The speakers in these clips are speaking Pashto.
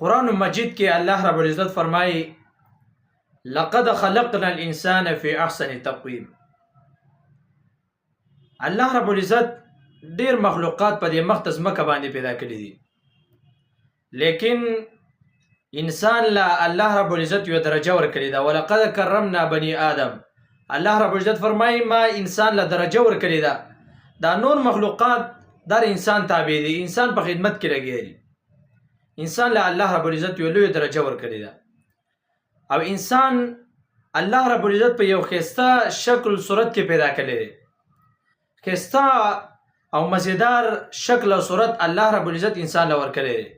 قرآن مجید کې الله رب العزت فرمایي لقد خلقنا الانسان في احسن تقویم. الله رب العزت ډیر مخلوقات په دې مختص مکه باندې پیدا کړی دي، لیکن انسان لا الله رب العزت یو درجه ورکړی دا. ولقد کرمنا بني آدم. الله رب العزت فرمایي ما انسان لا درجه ورکړی دا نور مخلوقات در انسان تابع دي، انسان په خدمت کې لګیږي. انسان لا الله رب العزت یو لوی درجه ورکړی دا، او انسان الله رب العزت په یو خسته شکل صورت کې پیدا کړی دی. خسته او مزیدار شکل او صورت الله رب العزت انسان له ورکړی دی.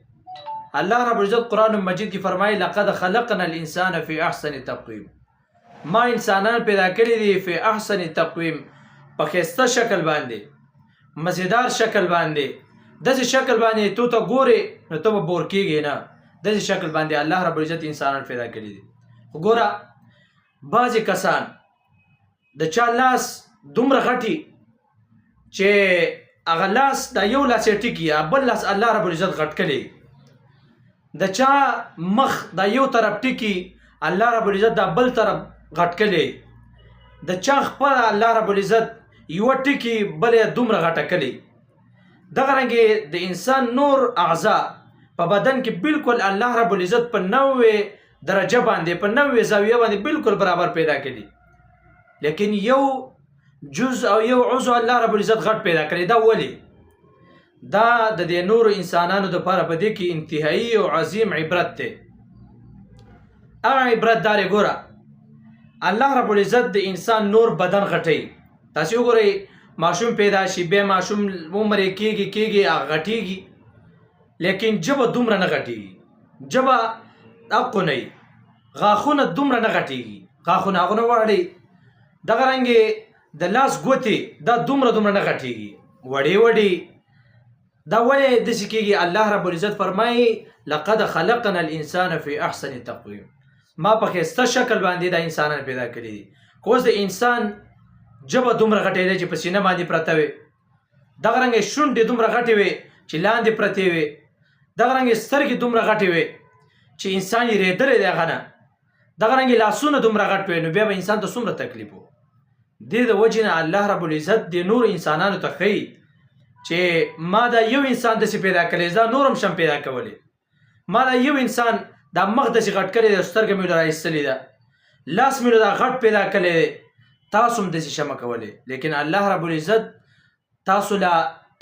الله رب العزت قرآن مجید کې فرمایي لقد خلقنا الانسان في احسن تقویم. ما انسانان پیدا کړی دي فی احسن تقویم، په خسته شکل باندې، مزیدار شکل باندې. داسې شکل باندې تو ته ګورې نو ته به بور کېږې نه. داسې شکل باندې الله رب العزت انسانان پیدا کړي دي. ګوره بعضې کسان د چا لاس دومره غټي چې هغه لاس دا یو لاس یې ټیکي، بل لاس الله رب العزت غټ کړي. د چا مخ دا یو طرف ټیکي، الله رب العزت دا بل طرف غټ کړي. د چا خپل الله رب العزت یو ټیکي بل یې دومره غټه کړي. دغه رنګې د انسان نور اعضاء په بدن کې بالکل الله رب العزت په 90 درجه باندې، په 90 زاویه باندې بالکل برابر پیدا کړي، لیکن یو جز او یو عضو الله رب العزت غټ پیدا کړي. دا ولی؟ دا د دې نور انسانانو لپاره په دې کې انتهایی او عظیم عبرت دی. هغه عبرت دار ګوره الله رب العزت د انسان نور بدن غټي. تاسو وګورئ ماشوم پیدا شي، بیا ماشوم عمر کېږي غټېږي، لیکن جبه دومره نه غټېږي. جبه اقو نه وي، غاښونه دومره نه غټېږي، غاښونه هغونه واړې. دغه رنګې د لاس ګوتې دا دومره نه غټېږي، وړې. دا ولې داسې کېږي؟ الله رب العزت فرمایي لقد خلقنا الانسان في احسن تقویم. ما په ښایسته شکل باندې دا انسانان پیدا کړي دي. که اوس د انسان جبه دومره غټې دی چې په سینه باندې پرته وي، دغه رنګې شونډې دومره غټې وي چې لاندې پرتې وي، دغه رنګې سترګې دومره غټې وي چې انسان یې ریدلی دی هغه نه، دغه رنګې لاسونه دومره غټ وي، نو بیا به انسان ته څومره تکلیف و. دې د وجې نه الله رب العزت د نور انسانانو ته ښیي چې ما دا یو انسان داسې پیدا کړی، زه نور هم شم پیدا کولی. ما دا یو انسان دا مخ داسې غټ کړی دی، سترګه مې له رایستلې ده، لاس مې دا غټ پیدا کړی دی، تاسو هم داسې شمه کولی. لیکن الله رب العزت تاسو له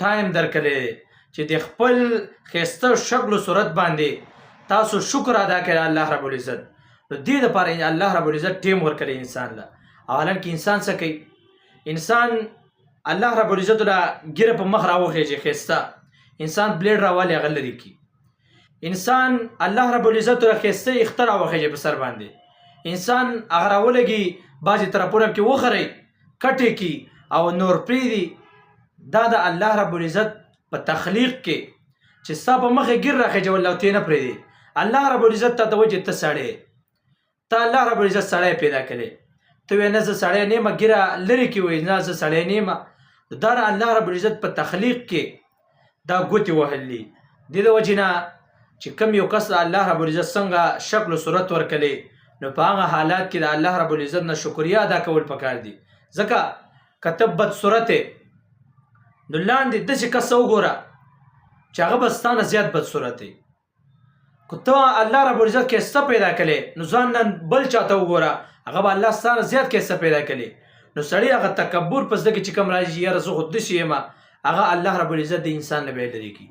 ټایم درکړی دی چې د خپل ښایسته شکل و صورت باندې تاسو شکر ادا کړئ الله رب العزت. نو دې دپاره الله رب العزت ټیم ورکړی انسان له. اولا کې انسان څه کوي؟ انسان الله رب العزت له ګیره په مخ راوخېږي ښایسته، انسان بلیډ راوالي هغه لرې کړي. انسان الله رب العزت له ښایسته اخته راوخېږي په سر باندې، انسان هغه راولګي بعضې طرفونه کې وخرئ کټې کي او نور پرېږدي. دا د الله رب العزت په تخلیق کې چې ستا په مخې ګیر راخېږي والله ته نه پرېږدي. الله رب العزت ته ته وایي چې ته سړی، ته الله رب العزت سړی پیدا کړی، ته وایې نه زه سړی نه یم، ګیره لرې کې وایي نه زه سړی نه یم. دا الله رب العزت په تخلیق کې دا ګوتې وهلي. دې د وجې نه چې کوم یو کس الله رب العزت څنګه شکل و صورت ورکړلی، نو په هغه حالات کې د الله رب العزت نه شکریا ادا کول پکار دي. ځکه که ته بد صورت یې، نو لاندې داسې کس وګوره چې هغه به ستا نه زیات بد صورت دی. که ته الله رب العزت ښایسته پیدا کړی، نو ځان نه بل چاته وګوره، هغه به الله ستا نه زیات ښایسته پیدا کړي. نو سړی هغه تکبر په زړه کې چې کوم راځي، یاره زه خو داسې یم، هغه الله رب العزت د انسان نه به یې لرې کړي.